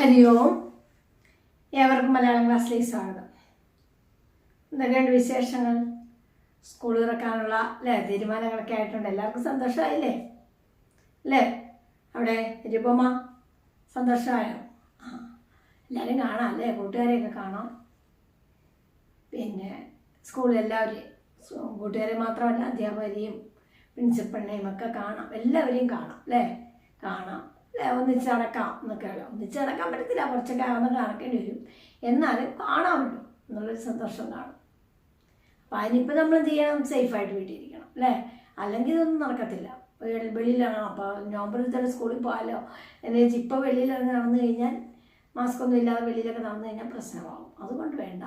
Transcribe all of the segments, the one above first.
ഹരി ഓം. ഏവർക്കും മലയാളം ക്ലാസ്സിലേക്ക് സ്വാഗതം. എന്തൊക്കെയുണ്ട് വിശേഷങ്ങൾ? സ്കൂൾ തുറക്കാനുള്ള തീരുമാനങ്ങളൊക്കെ ആയിട്ടുണ്ട്. എല്ലാവർക്കും സന്തോഷമായില്ലേ അല്ലേ? അവിടെ രൂപമ്മ സന്തോഷമായോ? എല്ലാവരും കാണാം അല്ലേ? കൂട്ടുകാരെയൊക്കെ കാണാം. പിന്നെ സ്കൂളിൽ എല്ലാവരെയും, കൂട്ടുകാരെ മാത്രമല്ല അധ്യാപകരെയും പ്രിൻസിപ്പളിനെയും ഒക്കെ കാണാം. എല്ലാവരെയും കാണാം അല്ലേ? കാണാം അല്ലേ? ഒന്നിച്ചടക്കാം എന്നൊക്കെയല്ലോ. ഒന്നിച്ചടക്കാൻ പറ്റത്തില്ല, കുറച്ചൊക്കെ അകന്ന് കാണിക്കേണ്ടി വരും. എന്നാലും കാണാമല്ലോ എന്നുള്ളൊരു സന്തോഷം കാണും. അപ്പം അതിനിപ്പോൾ നമ്മൾ എന്ത് ചെയ്യണം? സേഫായിട്ട് വീട്ടിലിരിക്കണം അല്ലേ? അല്ലെങ്കിൽ ഇതൊന്നും നടക്കത്തില്ല. വെളിയിലിറങ്ങണം. അപ്പോൾ നവംബറിൽ തന്നെ സ്കൂളിൽ പോകാമല്ലോ എന്ന് വെച്ചാൽ ഇപ്പോൾ വെളിയിലിറങ്ങി നടന്നു കഴിഞ്ഞാൽ മാസ്ക് ഒന്നും ഇല്ലാതെ വെളിയിലൊക്കെ നടന്നു കഴിഞ്ഞാൽ പ്രശ്നമാകും. അതുകൊണ്ട് വേണ്ട,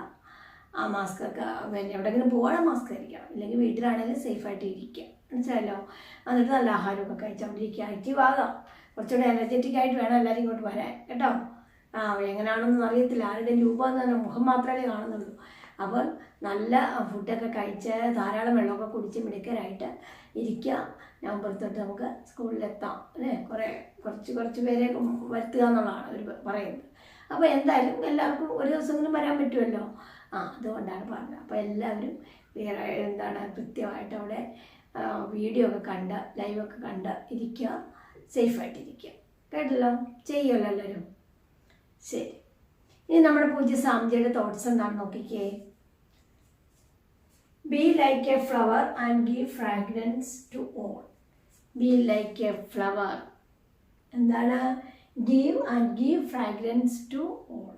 ആ മാസ്കൊക്കെ എവിടെയെങ്കിലും പോകണം മാസ്ക് ധരിക്കണം. ഇല്ലെങ്കിൽ വീട്ടിലാണെങ്കിലും സേഫായിട്ട് ഇരിക്കുക, മനസ്സിലായല്ലോ? എന്നിട്ട് നല്ല ആഹാരമൊക്കെ കഴിച്ചുകൊണ്ടിരിക്കുക, ആക്റ്റീവ് ആകാം. കുറച്ചുകൂടെ എനർജറ്റിക് ആയിട്ട് വേണം എല്ലാവരും ഇങ്ങോട്ട് വരാൻ കേട്ടോ. എങ്ങനെയാണെന്നൊന്നും അറിയത്തില്ല, ആരുടെയും രൂപം എന്ന് പറഞ്ഞാൽ മുഖം മാത്രമേ കാണുന്നുള്ളൂ. അപ്പോൾ നല്ല ഫുഡൊക്കെ കഴിച്ച് ധാരാളം വെള്ളമൊക്കെ കുടിച്ച് മിടുക്കരായിട്ട് ഇരിക്കുക. നവംബർ തൊട്ട് നമുക്ക് സ്കൂളിലെത്താം അല്ലേ? കുറച്ച് പേരെ വരുത്തുക എന്നുള്ളതാണ് അവർ പറയുന്നത്. അപ്പോൾ എന്തായാലും എല്ലാവർക്കും ഒരു ദിവസമെങ്കിലും വരാൻ പറ്റുമല്ലോ. അതുകൊണ്ടാണ് പറഞ്ഞത്. അപ്പോൾ എല്ലാവരും കൃത്യമായിട്ട് അവിടെ വീഡിയോ ഒക്കെ കണ്ട് ലൈവൊക്കെ കണ്ട് ഇരിക്കുക, സേഫായിട്ടിരിക്കുക. കേട്ടല്ലോ? ചെയ്യുമല്ലോ എല്ലാവരും? ശരി. ഇനി നമ്മുടെ പൂജ്യ സാംജിയുടെ തോട്ട്സ് എന്താണെന്ന് നോക്കിക്കേ. Be like a flower and give fragrance to all. Be like a flower എന്താണ്? Give and give fragrance to all.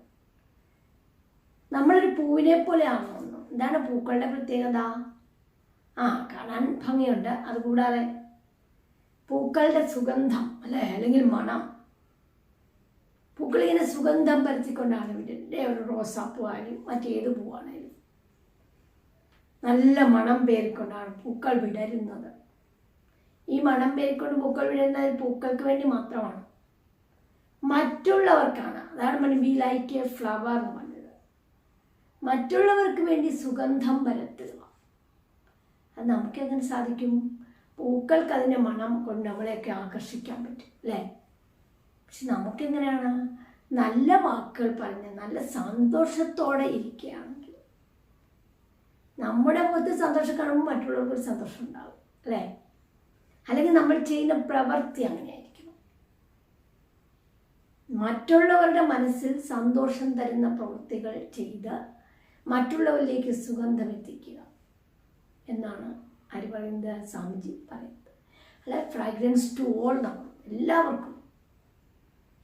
നമ്മളൊരു പൂവിനെ പോലെയാണോ? എന്താണ് പൂക്കളുടെ പ്രത്യേകത? കാണാൻ ഭംഗിയുണ്ട്. അതുകൂടാതെ പൂക്കളുടെ സുഗന്ധം അല്ലേ, അല്ലെങ്കിൽ മണം. പൂക്കളിങ്ങനെ സുഗന്ധം പരത്തിക്കൊണ്ടാണ് വിടുന്നത്. ഒരു റോസാപ്പൂ ആയാലും മറ്റേത് പൂവാണേലും നല്ല മണം പേരിക്കൊണ്ടാണ് പൂക്കൾ വിടരുന്നത്. ഈ മണം പേരിക്കൊണ്ട് പൂക്കൾ വിടരുന്നത് പൂക്കൾക്ക് വേണ്ടി മാത്രമാണ്, മറ്റുള്ളവർക്കാണ്. അതാണ് നമ്മൾ ബി ലൈക്ക് എ ഫ്ലവർ എന്ന് പറഞ്ഞത്. മറ്റുള്ളവർക്ക് വേണ്ടി സുഗന്ധം പരത്തുക. അത് നമുക്കെങ്ങനെ സാധിക്കും? പൂക്കൾക്ക് അതിൻ്റെ മണം കൊണ്ട് നമ്മളെയൊക്കെ ആകർഷിക്കാൻ പറ്റും അല്ലേ? പക്ഷെ നമുക്കെങ്ങനെയാണ്? നല്ല വാക്കുകൾ പറഞ്ഞ് നല്ല സന്തോഷത്തോടെ ഇരിക്കുകയാണെങ്കിൽ നമ്മുടെ മുഖത്ത് സന്തോഷം കാണുമ്പോൾ മറ്റുള്ളവർക്കൊരു സന്തോഷം ഉണ്ടാകും അല്ലേ? അല്ലെങ്കിൽ നമ്മൾ ചെയ്യുന്ന പ്രവൃത്തി അങ്ങനെയായിരിക്കണം. മറ്റുള്ളവരുടെ മനസ്സിൽ സന്തോഷം തരുന്ന പ്രവൃത്തികൾ ചെയ്ത് മറ്റുള്ളവരിലേക്ക് സുഗന്ധം എത്തിക്കുക എന്നാണ് ആര് പറയുന്നത്? സ്വാമിജി പറയുന്നത്. അല്ലെ, ഫ്രാഗ്രൻസ് ടു ഓൾ. നമ്മൾ എല്ലാവർക്കും,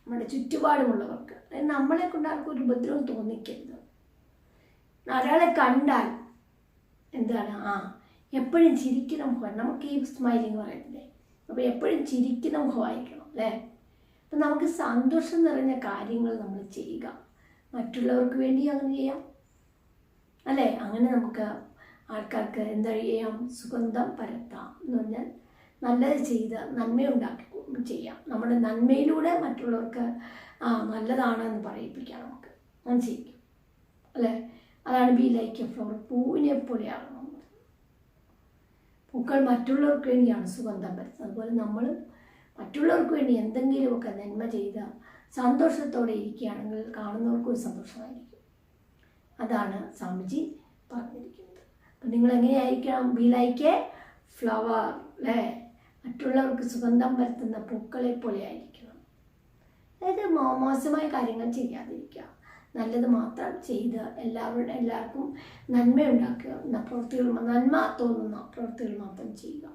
നമ്മുടെ ചുറ്റുപാടുമുള്ളവർക്ക്. അതായത് നമ്മളെ കൊണ്ട് ആർക്കും ഒരു ഉപദ്രവം തോന്നിക്കരുത്. ഒരാളെ കണ്ടാൽ എന്താണ്? എപ്പോഴും ചിരിക്കുന്ന മുഖം. നമുക്ക് ഈ സ്മൈലിങ് പറയത്തില്ലേ? അപ്പോൾ എപ്പോഴും ചിരിക്കുന്ന മുഖമായിരിക്കണം അല്ലേ? അപ്പം നമുക്ക് സന്തോഷം നിറഞ്ഞ കാര്യങ്ങൾ നമ്മൾ ചെയ്യുക. മറ്റുള്ളവർക്ക് വേണ്ടി അങ്ങനെ ചെയ്യാം അല്ലേ? അങ്ങനെ നമുക്ക് ആൾക്കാർക്ക് എന്താ ചെയ്യാം? സുഗന്ധം പരത്താം. എന്ന് പറഞ്ഞാൽ നല്ലത് ചെയ്ത് നന്മയുണ്ടാക്കി ചെയ്യാം. നമ്മുടെ നന്മയിലൂടെ മറ്റുള്ളവർക്ക് നല്ലതാണെന്ന് പറയിപ്പിക്കാം. നമുക്ക് അങ്ങനെ ചെയ്യിക്കും അല്ലേ? അതാണ് ബി ലൈക്ക് എ ഫ്ലവർ. പൂവിനെ പോലെയാകണം. പൂക്കൾ മറ്റുള്ളവർക്ക് വേണ്ടിയാണ് സുഗന്ധം പരത്തുന്നത്. അതുപോലെ നമ്മളും മറ്റുള്ളവർക്ക് വേണ്ടി എന്തെങ്കിലുമൊക്കെ നന്മ ചെയ്ത് സന്തോഷത്തോടെ ഇരിക്കുകയാണെങ്കിൽ കാണുന്നവർക്കും ഒരു സന്തോഷമായിരിക്കും. അതാണ് സ്വാമിജി പറഞ്ഞിരിക്കുന്നത്. അപ്പം നിങ്ങൾ എങ്ങനെയായിരിക്കണം? ബി ലൈക്ക് എ ഫ്ലവർ അല്ലേ? മറ്റുള്ളവർക്ക് സുഗന്ധം പരത്തുന്ന പൂക്കളെ പോലെ ആയിരിക്കണം. അതായത് മോശമായ കാര്യങ്ങൾ ചെയ്യാതിരിക്കുക, നല്ലത് മാത്രം ചെയ്ത് എല്ലാവർക്കും നന്മയുണ്ടാക്കുക. പ്രവൃത്തികൾ, നന്മ തോന്നുന്ന പ്രവൃത്തികൾ മാത്രം ചെയ്യുക.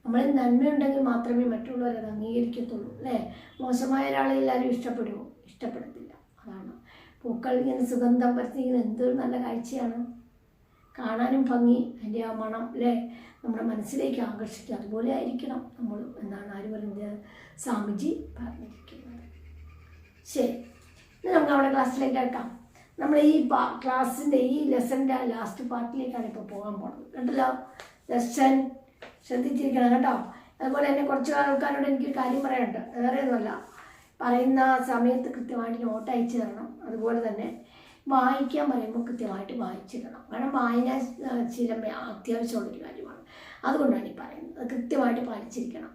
നമ്മൾ നന്മയുണ്ടെങ്കിൽ മാത്രമേ മറ്റുള്ളവർ അത് അംഗീകരിക്കത്തുള്ളൂ അല്ലേ? മോശമായ ഒരാളെ എല്ലാവരും ഇഷ്ടപ്പെടുമോ? ഇഷ്ടപ്പെടത്തില്ല. അതാണ് പൂക്കൾ ഇങ്ങനെ സുഗന്ധം പരത്തിക്കുന്നത് എന്തൊരു നല്ല കാഴ്ചയാണ്. കാണാനും ഭംഗി, അതിൻ്റെ ആ മണം അല്ലേ നമ്മുടെ മനസ്സിലേക്ക് ആകർഷിക്കുക. അതുപോലെ ആയിരിക്കണം നമ്മൾ എന്നാണ് ആര് പറയുന്നത്? സ്വാമിജി പറഞ്ഞിരിക്കുന്നത്. ശരി, ഇനി നമുക്ക് നമ്മുടെ ക്ലാസ്സിലേക്ക് കേൾക്കാം. നമ്മൾ ഈ ക്ലാസ്സിൻ്റെ ഈ ലെസൻ്റെ ലാസ്റ്റ് പാർട്ടിലേക്കാണ് ഇപ്പോൾ പോകാൻ പോകുന്നത്. കേട്ടല്ലോ? ലെസൺ ശ്രദ്ധിച്ചിരിക്കണം കേട്ടോ. അതുപോലെ തന്നെ കുറച്ച് ആൾക്കാരോട് എനിക്കൊരു കാര്യം പറയാനുണ്ട്. വേറെ ഒന്നുമല്ല, പറയുന്ന സമയത്ത് കൃത്യമായിട്ട് നോട്ട് അയച്ചു തരണം. അതുപോലെ തന്നെ വായിക്കാൻ പറയുമ്പോൾ കൃത്യമായിട്ട് വായിച്ചിടണം. കാരണം വായന ശീലം അത്യാവശ്യമുള്ളൊരു കാര്യമാണ്. അതുകൊണ്ടാണ് ഈ പറയുന്നത്. അത് കൃത്യമായിട്ട് പാലിച്ചിരിക്കണം.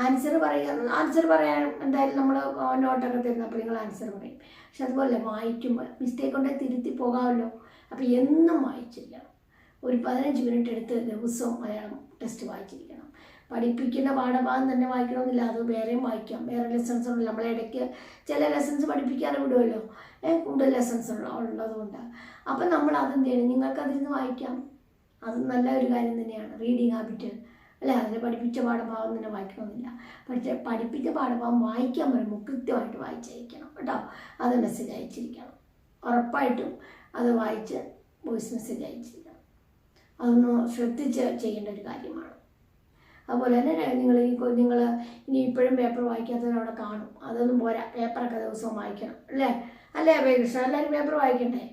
ആൻസർ ആൻസർ പറയാൻ എന്തായാലും നമ്മൾ നോട്ടൊക്കെ തരുന്നപ്പോൾ നിങ്ങൾ ആൻസർ പറയും. പക്ഷെ അതുപോലെ വായിക്കുമ്പോൾ മിസ്റ്റേക്ക് ഉണ്ടെങ്കിൽ തിരുത്തി പോകാമല്ലോ. അപ്പോൾ എന്നും വായിച്ചില്ല, ഒരു 15 മിനിറ്റ് എടുത്ത് ദിവസവും മലയാളം ടെസ്റ്റ് വായിച്ചിരിക്കണം. പഠിപ്പിക്കുന്ന പാഠഭാഗം തന്നെ വായിക്കണമെന്നില്ല, അത് വേറെയും വായിക്കാം. വേറെ ലെസൺസ് ഉണ്ടല്ലോ, നമ്മളിടയ്ക്ക് ചില ലെസൺസ് പഠിപ്പിക്കാതെ വിടുമല്ലോ, കൂടുതൽ ലെസൺസ് ഉള്ളതുകൊണ്ട്. അപ്പം നമ്മൾ അതെന്ത് ചെയ്യണം, നിങ്ങൾക്കതിരുന്ന് വായിക്കാം. അത് നല്ല ഒരു കാര്യം തന്നെയാണ്, റീഡിങ് ഹാബിറ്റ് അല്ലേ. അതിന് പഠിപ്പിച്ച പാഠഭാഗം തന്നെ വായിക്കണമെന്നില്ല, പക്ഷേ പഠിപ്പിച്ച പാഠഭാഗം വായിക്കാൻ പറയുമ്പോൾ കൃത്യമായിട്ട് വായിച്ചയക്കണം കേട്ടോ. അത് മെസ്സേജ് അയച്ചിരിക്കണം, ഉറപ്പായിട്ടും അത് വായിച്ച് വോയിസ് മെസ്സേജ് അയച്ചിരിക്കണം. അതൊന്ന് ശ്രദ്ധിച്ച് ചെയ്യേണ്ട ഒരു കാര്യമാണ്. അതുപോലെ തന്നെ നിങ്ങൾ ഇനി ഇപ്പോഴും പേപ്പർ വായിക്കാത്തവരവിടെ കാണും, അതൊന്നും പോരാ, പേപ്പറൊക്കെ ദിവസവും വായിക്കണം അല്ലേ അഭയകൃഷ്ണ, എല്ലാവരും പേപ്പർ വായിക്കണ്ടേ?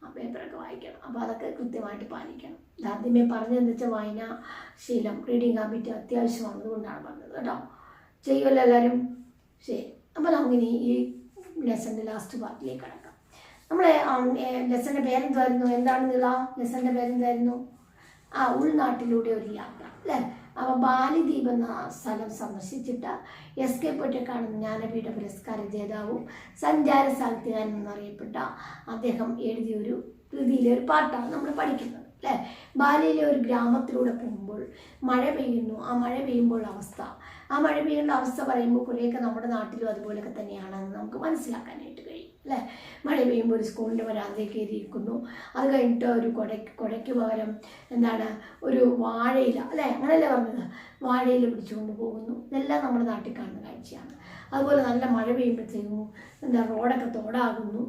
ആ പേപ്പറൊക്കെ വായിക്കണം. അപ്പോൾ അതൊക്കെ കൃത്യമായിട്ട് പാലിക്കണം. ആദ്യമേ പറഞ്ഞതെന്ന് വെച്ചാൽ വായനാശീലം, റീഡിങ് ഹാബിറ്റ് അത്യാവശ്യമാണ്, അതുകൊണ്ടാണ് പറഞ്ഞത് കേട്ടോ. ചെയ്യുമല്ലോ എല്ലാവരും? ശരി. അപ്പോൾ നമുക്കിനി ഈ ലെസൻ്റെ ലാസ്റ്റ് പാർട്ടിലേക്ക് കിടക്കാം. നമ്മളെ ലെസൻ്റെ പേരെന്തായിരുന്നു? എന്താണെന്നുള്ള ലെസൻ്റെ പേരെന്തായിരുന്നു? ഉൾനാട്ടിലൂടെ ഒരു യാത്ര അല്ലേ. അപ്പോൾ ബാലിദ്വീപ് എന്ന സ്ഥലം സന്ദർശിച്ചിട്ട് SK പൊറ്റക്കാട് ജ്ഞാനപീഠ പുരസ്കാര ജേതാവും സഞ്ചാര സാഹിത്യകാരൻ എന്നറിയപ്പെട്ട അദ്ദേഹം എഴുതിയൊരു കൃതിയിലെ ഒരു പാട്ടാണ് നമ്മൾ പഠിക്കുന്നത് അല്ലേ. ബാലിയിലെ ഒരു ഗ്രാമത്തിലൂടെ പോകുമ്പോൾ മഴ പെയ്യുന്നു, ആ മഴ പെയ്യുമ്പോൾ അവസ്ഥ, ആ മഴ പെയ്യേണ്ട അവസ്ഥ പറയുമ്പോൾ കുറേയൊക്കെ നമ്മുടെ നാട്ടിലും അതുപോലെയൊക്കെ തന്നെയാണെന്ന് നമുക്ക് മനസ്സിലാക്കാനായിട്ട് കഴിയും അല്ലേ. മഴ പെയ്യുമ്പോൾ ഒരു സ്കൂളിൻ്റെ വരാന്തയിൽ കയറിയിരിക്കുന്നു, അത് കഴിഞ്ഞിട്ട് ഒരു കുടയ്ക്ക് പകരം എന്താണ് ഒരു വാഴയില അല്ലേ, അങ്ങനെയല്ലേ പറഞ്ഞത്, വാഴയില പിടിച്ചുകൊണ്ട് പോകുന്നു. ഇതെല്ലാം നമ്മുടെ നാട്ടിൽ കാണുന്ന കാഴ്ചയാണ്. അതുപോലെ നല്ല മഴ പെയ്യുമ്പോഴത്തേക്കും റോഡൊക്കെ തോടാകുന്നു,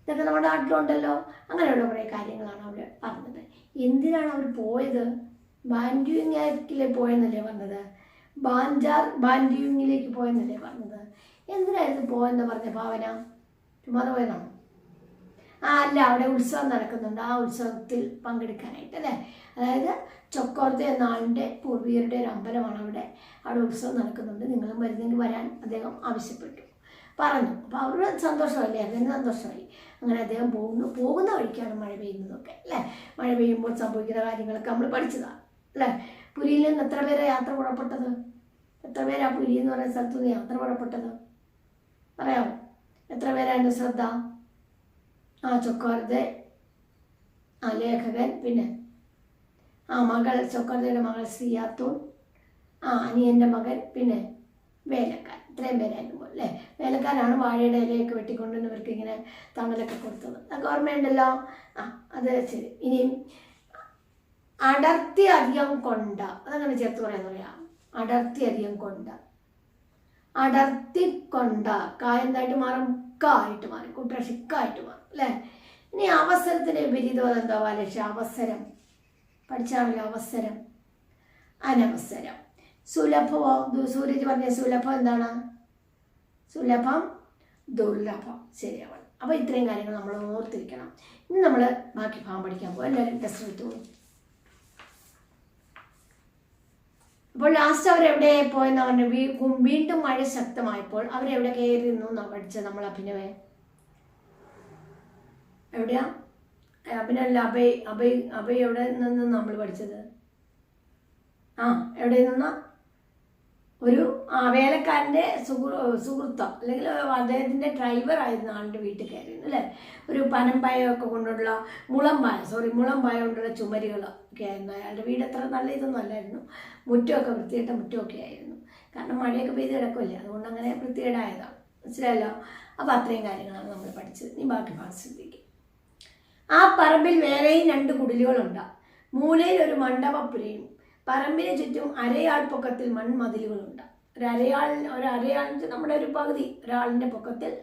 ഇതൊക്കെ നമ്മുടെ നാട്ടിലുണ്ടല്ലോ. അങ്ങനെയുള്ള കുറേ കാര്യങ്ങളാണ് അവർ പറഞ്ഞത്. എന്തിനാണ് അവർ പോയത്? ബാൻഡ്യൂങ്ങിലേക്ക് പോയെന്നല്ലേ പറഞ്ഞത്, ബാൻഡ്യൂങ്ങിലേക്ക് പോയെന്നല്ലേ പറഞ്ഞത്. എന്തിനായിരുന്നു പോയെന്ന് പറഞ്ഞ ഭാവന? ചുമ്മാതെ പോയതാണോ? അല്ല, അവിടെ ഉത്സവം നടക്കുന്നുണ്ട്, ആ ഉത്സവത്തിൽ പങ്കെടുക്കാനായിട്ട് അല്ലേ. അതായത് ചൊക്കോർത്തെ എന്ന ആളിൻ്റെ പൂർവികരുടെ ഒരു അമ്പലമാണ് അവിടെ ഉത്സവം നടക്കുന്നുണ്ട്, നിങ്ങളും വരുന്നെങ്കിൽ വരാൻ അദ്ദേഹം ആവശ്യപ്പെട്ടു, പറഞ്ഞു. അപ്പോൾ അവരുടെ സന്തോഷമല്ലേ, അതിന് സന്തോഷമായി. അങ്ങനെ അദ്ദേഹം പോകുന്ന വഴിക്കാണ് മഴ പെയ്യുന്നതൊക്കെ അല്ലേ. മഴ പെയ്യുമ്പോൾ സംഭവിക്കുന്ന കാര്യങ്ങളൊക്കെ നമ്മൾ പഠിച്ചതാണ് അല്ലേ. പുരിയിൽ നിന്ന് എത്ര പേരെ യാത്ര പുറപ്പെട്ടത്? എത്ര പേരാ പുരി എന്ന് പറയുന്ന സ്ഥലത്തു നിന്ന് യാത്ര പുറപ്പെട്ടത്? പറയാമോ? എത്ര പേരായിരുന്നു? ശ്രദ്ധ. ചൊക്കോർത്തെ, ലേഖകൻ, പിന്നെ മകൾ, ചൊക്കോർത്തയുടെ മകൾ സിയാത്തൂൺ, അനിയൻ്റെ മകൻ, പിന്നെ വേലക്കാരൻ. ഇത്രയും പേരായിരുന്നു അല്ലേ. വേലക്കാരാണ് വാഴയുടെ ഇലയൊക്കെ വെട്ടിക്കൊണ്ടുവന്ന് ഇവർക്ക് ഇങ്ങനെ തണലൊക്കെ കൊടുത്തത്. അതൊക്കെ ഓർമ്മയുണ്ടല്ലോ. അത് ശരി. ഇനിയും അടർത്തി അധികം കൊണ്ട, അതങ്ങനെ ചേർത്ത് പറയാം. അടർത്തി അധികം കൊണ്ട, അടർത്തി കൊണ്ട, എന്തായിട്ട് മാറും? ആയിട്ട് മാറും, കുട്ടഷിക്കായിട്ട് മാറും അല്ലേ. ഇനി അവസരത്തിന് വിപരീതം എന്താ ലക്ഷ്യം? അവസരം പഠിച്ചാണല്ലോ. അവസരം, അനവസരം. സുലഭമോ? സൂരജ് പറഞ്ഞ സുലഭം എന്താണ്? സുലഭം, ദുർലഭം. ശരിയാവണം. അപ്പോൾ ഇത്രയും കാര്യങ്ങൾ നമ്മൾ ഓർത്തിരിക്കണം. ഇനി നമ്മൾ ബാക്കി ഭാഗം പഠിക്കാൻ പോകും. എല്ലാവരും ടെസ്റ്റ് എടുത്തു. അപ്പോൾ ലാസ്റ്റ് അവരെവിടെ പോയെന്ന് പറഞ്ഞു? വീണ്ടും മഴ ശക്തമായപ്പോൾ അവരെവിടെ കയറി നിന്നു എന്നാണ് പഠിച്ചത് നമ്മൾ. അഭിനവേ എവിടെയാ? അഭിനല്ല, അഭയ് എവിടെ നിന്ന് നമ്മൾ പഠിച്ചത്? എവിടെ നിന്നാ? ഒരു വേലക്കാരൻ്റെ സുഹൃത്തോ അല്ലെങ്കിൽ അദ്ദേഹത്തിൻ്റെ ഡ്രൈവർ ആയിരുന്ന ആളുടെ വീട്ടിൽ കയറിയിരുന്നു അല്ലേ. ഒരു പനമ്പായൊക്കെ കൊണ്ടുള്ള മുളം പായ കൊണ്ടുള്ള ചുമരുകളൊക്കെ ആയിരുന്നു അയാളുടെ വീട്. അത്ര നല്ല ഇതൊന്നും അല്ലായിരുന്നു, മുറ്റമൊക്കെ വൃത്തികെട്ട മുറ്റമൊക്കെ ആയിരുന്നു. കാരണം മഴയൊക്കെ പെയ്ത് കിടക്കുമല്ലേ, അതുകൊണ്ട് അങ്ങനെ വൃത്തികേടായതാണ്. മനസ്സിലായല്ലോ. അപ്പോൾ അത്രയും കാര്യങ്ങളാണ് നമ്മൾ പഠിച്ചത്. ഇനി ബാക്കി ഭാഗം ശ്രദ്ധിക്കും. ആ പറമ്പിൽ വേറെയും 2 കുടിലുകളുണ്ട്. മൂലയിൽ ഒരു മണ്ഡപപ്പുരയും. പറമ്പിന് ചുറ്റും അരയാൾ പൊക്കത്തിൽ മൺമതിലുകളുണ്ട്. ഒരരയാളിൻ്റെ നമ്മുടെ ഒരു പകുതി, ഒരാളിൻ്റെ പൊക്കത്തിൽ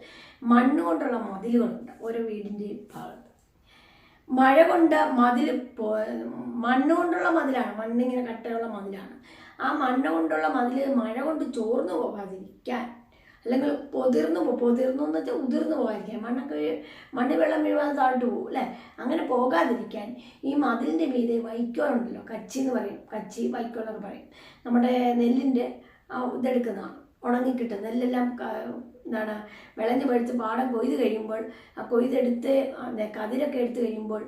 മണ്ണുകൊണ്ടുള്ള മതിലുകളുണ്ട് ഓരോ വീടിൻ്റെയും ഭാഗത്ത്. മണ്ണുകൊണ്ടുള്ള മതിലാണ്, മണ്ണിങ്ങനെ കട്ടയുള്ള മതിലാണ്. ആ മണ്ണ് കൊണ്ടുള്ള മതിൽ മഴ കൊണ്ട് ചോർന്നു പോകാതിരിക്കാൻ, അല്ലെങ്കിൽ പൊതിർന്നു എന്ന് വെച്ചാൽ ഉതിർന്നു പോകാതിരിക്കാൻ, മണ്ണ് വെള്ളം വീഴുവാൻ താഴ്ത്തു പോകും അല്ലേ. അങ്ങനെ പോകാതിരിക്കാൻ ഈ മതിലിൻ്റെ മീതെ വൈക്കോലുണ്ടല്ലോ, കച്ചി എന്ന് പറയും, കച്ചി വൈക്കോലൊക്കെ പറയും. നമ്മുടെ നെല്ലിൻ്റെ ഇതെടുക്കുന്നതാണ്, ഉണങ്ങിക്കിട്ടും നെല്ലെല്ലാം എന്താണ് വിളഞ്ഞ് പഴുത്ത് പാടം കൊയ്ത് കഴിയുമ്പോൾ, ആ കൊയ്തെടുത്ത് കതിരൊക്കെ എടുത്ത് കഴിയുമ്പോൾ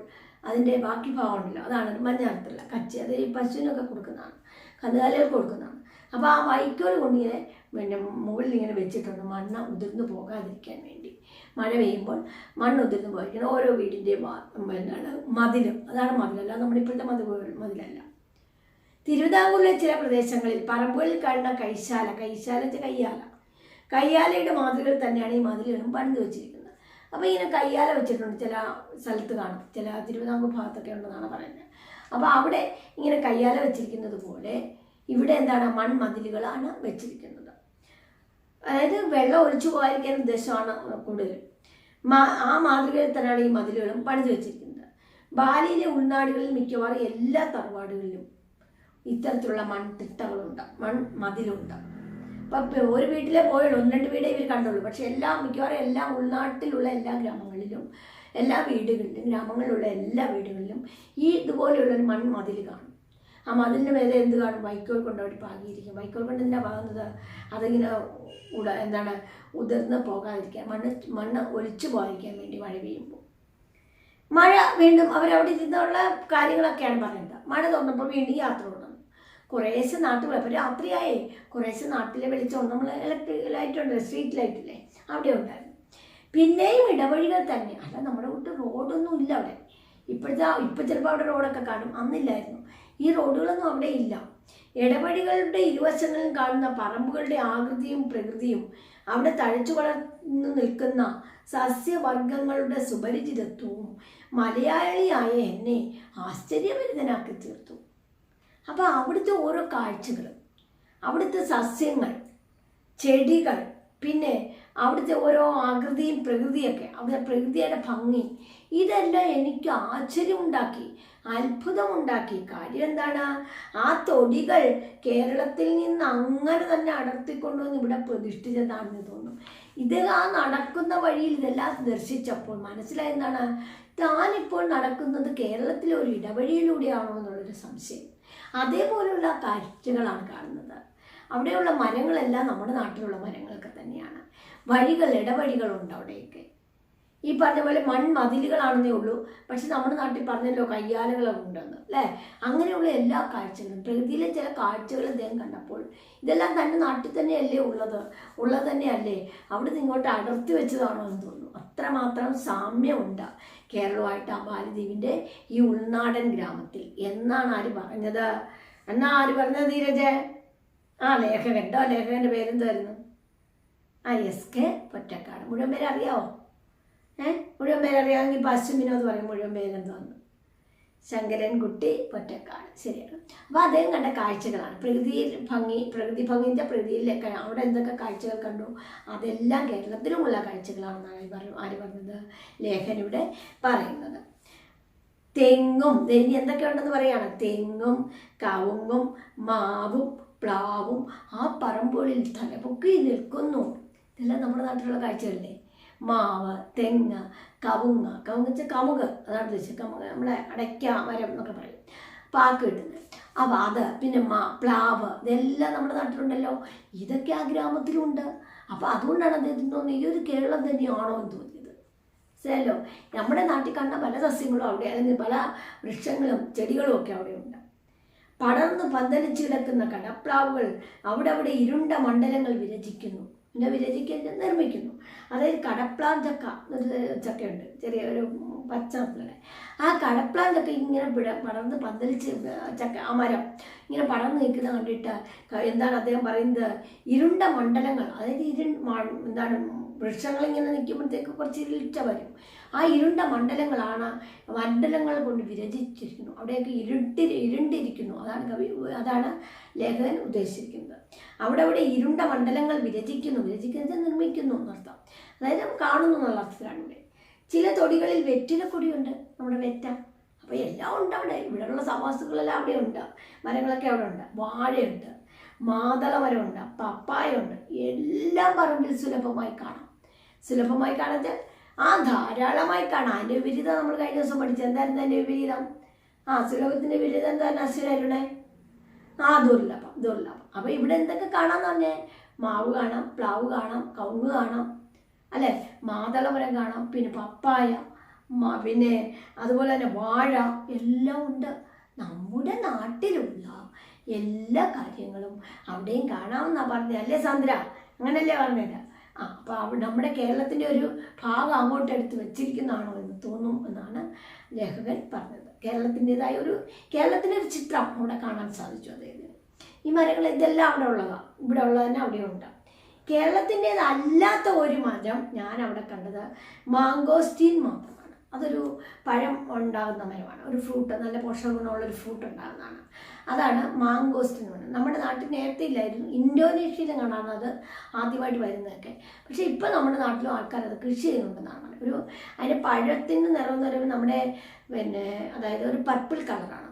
അതിൻ്റെ ബാക്കി ഭാഗമുണ്ടല്ലോ, അതാണ് മഞ്ഞ നിറത്തിലുള്ള കച്ചി. അത് ഈ പശുവിനൊക്കെ കൊടുക്കുന്നതാണ്, കന്നുകാലികൾക്ക് കൊടുക്കുന്നതാണ്. അപ്പോൾ ആ വൈക്കോൽ കൊണ്ടിങ്ങനെ പിന്നെ മുകളിൽ ഇങ്ങനെ വെച്ചിട്ടുണ്ട് മണ്ണ് ഉതിർന്നു പോകാതിരിക്കാൻ വേണ്ടി. മഴ പെയ്യുമ്പോൾ മണ്ണ് ഉതിർന്നു പോയിരിക്കണം. ഓരോ വീടിൻ്റെയും എന്താണ് മതിലും, അതാണ് മതിലല്ല നമ്മളിപ്പോഴത്തെ മതിലല്ല. തിരുവിതാംകൂറിലെ ചില പ്രദേശങ്ങളിൽ പറമ്പുകളിൽ കാണുന്ന കൈശാല കയ്യാലയുടെ മാതൃകകൾ തന്നെയാണ് ഈ മതിലുകളും പണിത് വെച്ചിരിക്കുന്നത്. അപ്പോൾ ഇങ്ങനെ കയ്യാല വെച്ചിട്ടുണ്ട്, ചില സ്ഥലത്ത് കാണും, ചില തിരുവിതാംകൂർ ഭാഗത്തൊക്കെ ഉണ്ടെന്നാണ് പറയുന്നത്. അപ്പോൾ അവിടെ ഇങ്ങനെ കയ്യാല വെച്ചിരിക്കുന്നത് പോലെ ഇവിടെ എന്താണ് മൺമതിലുകളാണ് വെച്ചിരിക്കുന്നത്. അതായത് വെള്ളം ഒഴിച്ചു പോകാതിരിക്കാൻ ഉദ്ദേശമാണ് കൂടുതൽ. ആ മാതൃകയിൽ തന്നെയാണ് ഈ മതിലുകളും പണിത് വെച്ചിരിക്കുന്നത്. ബാലിയിലെ ഉൾനാടുകളിൽ മിക്കവാറും എല്ലാ തറവാടുകളിലും ഇത്തരത്തിലുള്ള മൺതിട്ടകളുണ്ട്, മതിലുണ്ട്. അപ്പം ഒരു വീട്ടിലെ പോയുള്ളൂ, 1-2 വീടേ ഇവർ കണ്ടുള്ളൂ. പക്ഷെ മിക്കവാറും എല്ലാ ഉൾനാട്ടിലുള്ള എല്ലാ ഗ്രാമങ്ങളിലും, എല്ലാ വീടുകളിലും, ഗ്രാമങ്ങളിലുള്ള എല്ലാ വീടുകളിലും ഈ ഇതുപോലെയുള്ളൊരു മൺമതിൽ കാണും. ആ മതിലിൻ്റെ മേലെ എന്ത് കാണും? വൈക്കോൽ കൊണ്ട് അവർ പാകിയിരിക്കും. വൈക്കോൽ കൊണ്ട് എന്താ പാകുന്നത്? അതിങ്ങനെ എന്താണ് ഉതിർന്ന് പോകാതിരിക്കാൻ, മണ്ണ് ഒലിച്ചു പോകാതിരിക്കാൻ വേണ്ടി മഴ പെയ്യുമ്പോൾ. മഴ വീണ്ടും അവരവിടെ ഇരുന്നുള്ള കാര്യങ്ങളൊക്കെയാണ് പറയുന്നത്. മഴ തോന്നപ്പോൾ വീണ്ടും യാത്ര തുടങ്ങും. കുറേശ്ശെ നാട്ടുകൾ, അപ്പോൾ രാത്രിയായേ കുറേശ്ശെ നാട്ടിലെ വെളിച്ചം, നമ്മൾ ഇലക്ട്രിക് ലൈറ്റുണ്ട്, സ്ട്രീറ്റ് ലൈറ്റില്ലേ, അവിടെ ഉണ്ടായിരുന്നു. പിന്നെയും ഇടവഴികൾ തന്നെ, അല്ല നമ്മുടെ വീട്ടിൽ റോഡൊന്നും ഇല്ല അവിടെ. ഇപ്പം ചിലപ്പോൾ അവിടെ റോഡൊക്കെ കാണും, അന്നില്ലായിരുന്നു. ഈ റോഡുകളൊന്നും അവിടെ ഇല്ല. ഇടവഴികളുടെ ഇരുവശങ്ങളിലും കാണുന്ന പറമ്പുകളുടെ ആകൃതിയും പ്രകൃതിയും അവിടെ തഴച്ചു വളർന്നു നിൽക്കുന്ന സസ്യവർഗങ്ങളുടെ സുപരിചിതത്വവും മലയാളിയായ എന്നെ ആശ്ചര്യഭരിതനാക്കി തീർത്തു. അപ്പോൾ അവിടുത്തെ ഓരോ കാഴ്ചകളും, അവിടുത്തെ സസ്യങ്ങൾ, ചെടികൾ, പിന്നെ അവിടുത്തെ ഓരോ ആകൃതിയും പ്രകൃതിയൊക്കെ, അവിടുത്തെ പ്രകൃതിയുടെ ഭംഗി, ഇതെല്ലാം എനിക്ക് ആശ്ചര്യമുണ്ടാക്കി, അത്ഭുതമുണ്ടാക്കി. കാര്യം എന്താണ്? ആ തൊടികൾ കേരളത്തിൽ നിന്ന് അങ്ങനെ തന്നെ അടർത്തിക്കൊണ്ടുവന്ന് ഇവിടെ പ്രതിഷ്ഠിച്ചതാണെന്ന് തോന്നുന്നു. ഇത് ആ നടക്കുന്ന വഴിയിൽ ഇതെല്ലാം ദർശിച്ചപ്പോൾ മനസ്സിലായെന്താണ്? താനിപ്പോൾ നടക്കുന്നത് കേരളത്തിലെ ഒരു ഇടവഴിയിലൂടെയാണോ എന്നുള്ളൊരു സംശയം. അതേപോലെയുള്ള കാഴ്ചകളാണ് കാണുന്നത്. അവിടെയുള്ള മരങ്ങളെല്ലാം നമ്മുടെ നാട്ടിലുള്ള മരങ്ങളൊക്കെ തന്നെയാണ്. ഇടവഴികളുണ്ട് അവിടെയൊക്കെ. ഈ പറഞ്ഞ പോലെ മൺമതിലുകളാണെന്നേ ഉള്ളൂ. പക്ഷെ നമ്മുടെ നാട്ടിൽ പറഞ്ഞല്ലോ കയ്യാലകളുണ്ടെന്ന്, അല്ലേ? അങ്ങനെയുള്ള എല്ലാ കാഴ്ചകളും, പ്രകൃതിയിലെ ചില കാഴ്ചകൾ അദ്ദേഹം കണ്ടപ്പോൾ ഇതെല്ലാം തൻ്റെ നാട്ടിൽ തന്നെയല്ലേ ഉള്ളത് തന്നെയല്ലേ, അവിടെ നിന്ന് ഇങ്ങോട്ട് അടർത്തി വെച്ചതാണോ എന്ന് തോന്നുന്നു. അത്രമാത്രം സാമ്യമുണ്ട് കേരളമായിട്ട് ആ ബാലിദ്വീപിൻ്റെ ഈ ഉൾനാടൻ ഗ്രാമത്തിൽ എന്നാണ് ആര് പറഞ്ഞത്? ആര് പറഞ്ഞത് ധീരജ്? ലേഖകൻ കേട്ടോ. ലേഖകൻ്റെ പേരെന്തായിരുന്നു? S K Pottekkatt. മുഴുവൻ പേര് അറിയാമോ? മുഴുവൻ പേരറിയാമെങ്കിൽ പശ്ചിമിനോന്ന് പറയും. മുഴുവൻ പേരെന്തോന്ന്? ശങ്കരൻകുട്ടി പൊറ്റക്കാട്. ശരിയാണ്. അപ്പോൾ അദ്ദേഹം കണ്ട കാഴ്ചകളാണ് പ്രകൃതിൻ്റെ പ്രകൃതിയിലൊക്കെ അവിടെ എന്തൊക്കെ കാഴ്ചകൾ കണ്ടു, അതെല്ലാം കേരളത്തിലുമുള്ള കാഴ്ചകളാണെന്നാണ് ആര് പറഞ്ഞത്? ലേഖൻ ഇവിടെ പറയുന്നത്. തെങ്ങും, ഇനി എന്തൊക്കെ ഉണ്ടെന്ന് പറയാണ്. തെങ്ങും കവുങ്ങും മാവും പ്ലാവും ആ പറമ്പുകളിൽ തലപൊക്കി നിൽക്കുന്നു. ഇതെല്ലാം നമ്മുടെ നാട്ടിലുള്ള കാഴ്ചകളല്ലേ. മാവ്, തെങ്ങ്, കവുങ്ങ് വെച്ചാൽ കമുക്, അതാണ് ഉദ്ദേശിച്ചത്. കമുക് നമ്മളെ അടയ്ക്ക മരം എന്നൊക്കെ പറയും, പാക്ക് കിട്ടുന്നത്. അപ്പോൾ അത്, പിന്നെ പ്ലാവ്, ഇതെല്ലാം നമ്മുടെ നാട്ടിലുണ്ടല്ലോ. ഇതൊക്കെ ആ ഗ്രാമത്തിലുണ്ട്. അപ്പോൾ അതുകൊണ്ടാണ് അദ്ദേഹത്തിന് തോന്നിയത് ഈ ഒരു കേരളം തന്നെയാണോ എന്ന് തോന്നിയത്. മനസ്സിലല്ലോ? നമ്മുടെ നാട്ടിൽ കണ്ട പല സസ്യങ്ങളും അവിടെ, അല്ലെങ്കിൽ പല വൃക്ഷങ്ങളും ചെടികളും ഒക്കെ അവിടെയുണ്ട്. പടർന്ന് പന്തലിച്ച് കിടക്കുന്ന കടപ്ലാവുകൾ അവിടെ ഇരുണ്ട മണ്ഡലങ്ങൾ വിരചിക്കുന്നു. നിർമ്മിക്കുന്നു. അതായത് കടപ്ലാൻ ചക്ക എന്നൊരു ചക്കയുണ്ട്, ചെറിയ ഒരു പച്ച കളർ. ആ കടപ്ലാൻ ചക്ക ഇങ്ങനെ പടർന്ന് പന്തലിച്ച് ആ മരം ഇങ്ങനെ പടർന്ന് നിൽക്കുന്ന കണ്ടിട്ട് എന്താണ് അദ്ദേഹം പറയുന്നത്? ഇരുണ്ട മണ്ഡലങ്ങൾ. അതായത് എന്താണ് വൃക്ഷങ്ങളിങ്ങനെ നിൽക്കുമ്പോഴത്തേക്ക് കുറച്ച് ഇരുട്ട വരും. ആ ഇരുണ്ട മണ്ഡലങ്ങൾ കൊണ്ട് വിരചിച്ചിരിക്കുന്നു. അവിടെയൊക്കെ ഇരുണ്ടിരിക്കുന്നു. അതാണ് ലേഖകൻ ഉദ്ദേശിച്ചിരിക്കുന്നത്. അവിടെ ഇരുണ്ട മണ്ഡലങ്ങൾ വിരചിക്കുന്നത് നിർമ്മിക്കുന്നു എന്നർത്ഥം. അതായത് കാണുന്നു എന്നുള്ള അർത്ഥത്തിലാണ് ഇവിടെ. ചില തൊടികളിൽ വെറ്റിലക്കൊടിയുണ്ട്, നമ്മുടെ വെറ്റ. അപ്പോൾ എല്ലാം ഉണ്ട് അവിടെ. ഇവിടെയുള്ള സവാസുകളെല്ലാം അവിടെ ഉണ്ട്, മരങ്ങളൊക്കെ അവിടെ ഉണ്ട്. വാഴയുണ്ട്, മാതള മരമുണ്ട്, പപ്പായുണ്ട്. എല്ലാം പറമ്പിൽ സുലഭമായി കാണാം. ധാരാളമായി കാണാം. അതിൻ്റെ വിപരീതം നമ്മൾ കഴിഞ്ഞ ദിവസം പഠിച്ചത്. എന്തായിരുന്നു അതിൻ്റെ വിപരീതം? സുലഭത്തിൻ്റെ വിപരീതം എന്താണ് അശ്വരരുടെ? ദുർലഭം. അപ്പോൾ ഇവിടെ എന്തൊക്കെ കാണാമെന്ന് പറഞ്ഞേ? മാവ് കാണാം, പ്ലാവ് കാണാം, കവുങ്ങ് കാണാം, അല്ലേ? മാതളമരം കാണാം, പിന്നെ പപ്പായ, പിന്നെ അതുപോലെ തന്നെ വാഴ, എല്ലാം ഉണ്ട്. നമ്മുടെ നാട്ടിലുള്ള എല്ലാ കാര്യങ്ങളും അവിടെയും കാണാമെന്നാണ് പറഞ്ഞത് അല്ലേ സാന്ദ്ര? അങ്ങനല്ലേ പറഞ്ഞത്? അപ്പോൾ നമ്മുടെ കേരളത്തിൻ്റെ ഒരു ഭാഗം അങ്ങോട്ട് എടുത്ത് വെച്ചിരിക്കുന്നതാണോ എന്ന് തോന്നും എന്നാണ് ലേഖകൻ പറഞ്ഞത്. കേരളത്തിൻ്റെ ഒരു ചിത്രം അവിടെ കാണാൻ സാധിച്ചു അദ്ദേഹത്തിന്. ഈ മരങ്ങൾ ഇതെല്ലാം അവിടെ ഉള്ളതാണ്, ഇവിടെ ഉള്ളത് തന്നെ അവിടെയുണ്ട്. കേരളത്തിൻ്റേതല്ലാത്ത ഒരു മരം ഞാൻ അവിടെ കണ്ടത് മാങ്കോസ്റ്റീൻ മാത്രമാണ്. അതൊരു പഴം ഉണ്ടാകുന്ന മരമാണ്, ഒരു ഫ്രൂട്ട്, നല്ല പോഷക ഗുണമുള്ളൊരു ഫ്രൂട്ട് ഉണ്ടാകുന്നതാണ്. അതാണ് മാങ്കോസ്റ്റീൻ എന്ന് പറയുന്നത്. നമ്മുടെ നാട്ടിൽ നേരത്തെ ഇല്ലായിരുന്നു, ഇന്തോനേഷ്യയിലും കാണാണ് അത് ആദ്യമായിട്ട് വരുന്നതൊക്കെ. പക്ഷേ ഇപ്പോൾ നമ്മുടെ നാട്ടിലും ആൾക്കാർ അത് കൃഷി ചെയ്യുന്നുണ്ടെന്നാണ് പറയുന്നത്. അതിൻ്റെ പഴത്തിൻ്റെ നിറം എന്ന് പറയുമ്പോൾ നമ്മുടെ അതായത് ഒരു പർപ്പിൾ കളറാണ്,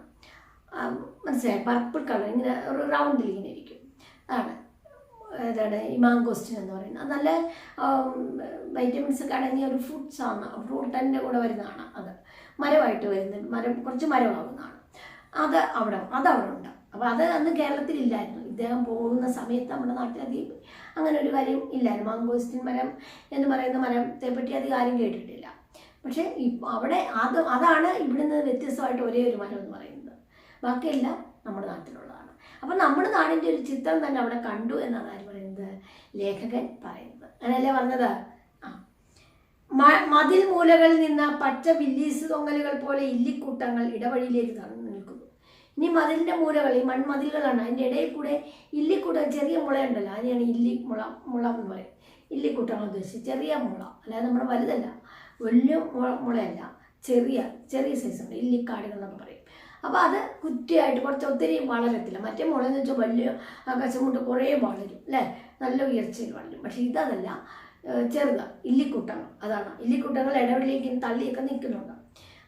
മനസ്സിലായി? പർപ്പിൾ കളർ ഇങ്ങനെ ഒരു റൗണ്ടിൽ ഇങ്ങനെ ഇരിക്കും. ഈ മാങ്കോസ്റ്റിൻ എന്ന് പറയുന്നത്. അത് നല്ല വൈറ്റമിൻസ് ഒക്കെ അടങ്ങിയ ഒരു ഫ്രൂട്ടിൻ്റെ കൂടെ വരുന്നതാണ്. അത് മരമായിട്ട് വരുന്നത്, കുറച്ച് മരമാകുന്നതാണ്. അത് അവിടെ ഉണ്ട്. അപ്പോൾ അത് അന്ന് കേരളത്തിലില്ലായിരുന്നു. ഇദ്ദേഹം പോകുന്ന സമയത്ത് നമ്മുടെ നാട്ടിലധികം അങ്ങനെ ഒരു കാര്യം ഇല്ലായിരുന്നു. മാങ്കോസ്റ്റിൻ മരം എന്ന് പറയുന്ന മരത്തെ പറ്റി അധികം ആരും കേട്ടിട്ടില്ല. പക്ഷേ അവിടെ അതാണ് ഇവിടുന്ന് വ്യത്യസ്തമായിട്ട് ഒരേ ഒരു മരം എന്ന് പറയുന്നത്. ബാക്കിയെല്ലാം നമ്മുടെ നാട്ടിലുള്ളതാണ്. അപ്പം നമ്മുടെ നാടിൻ്റെ ഒരു ചിത്രം തന്നെ അവിടെ കണ്ടു എന്നാണ് ആര് പറയുന്നത്? ലേഖകൻ പറയുന്നത്. അങ്ങനെയല്ലേ പറഞ്ഞത്? മതിൽ മൂലകളിൽ നിന്ന് പച്ച വില്ലീസ് തൊങ്ങലുകൾ പോലെ ഇല്ലിക്കൂട്ടങ്ങൾ ഇടവഴിയിലേക്ക് തറന്നു നിൽക്കുന്നു. ഇനി മതിലിൻ്റെ മൂലകൾ, ഈ മൺമതിലുകളാണ്, അതിൻ്റെ ഇടയിൽ കൂടെ ഇല്ലിക്കൂട്ടം, ചെറിയ മുളയുണ്ടല്ലോ, അതിനെയാണ് മുളം എന്ന് പറയും. ഇല്ലിക്കൂട്ടങ്ങൾ ഉദ്ദേശിച്ച് ചെറിയ മുള, അല്ലാതെ നമ്മുടെ വലുതല്ല, വലിയ മുളയല്ല, ചെറിയ സൈസുണ്ട്, ഇല്ലിക്കാടുകൾ എന്നൊക്കെ പറയും. അപ്പോൾ അത് കുറ്റിയായിട്ട് കുറച്ച് ഒത്തിരി വളരത്തില്ല. മറ്റേ മുളയെന്ന് വെച്ചാൽ വലിയ ആകാശം കൊണ്ട് കുറേ വളരും അല്ലേ, നല്ല ഉയർച്ചയിൽ വളരും. പക്ഷേ ഇതല്ല, ചെറുതാണ്, ഇല്ലിക്കൂട്ടങ്ങൾ. അതാണ് ഇല്ലിക്കൂട്ടങ്ങൾ ഇടവഴിയിലേക്ക് തള്ളിയൊക്കെ നിൽക്കുന്നുണ്ട്.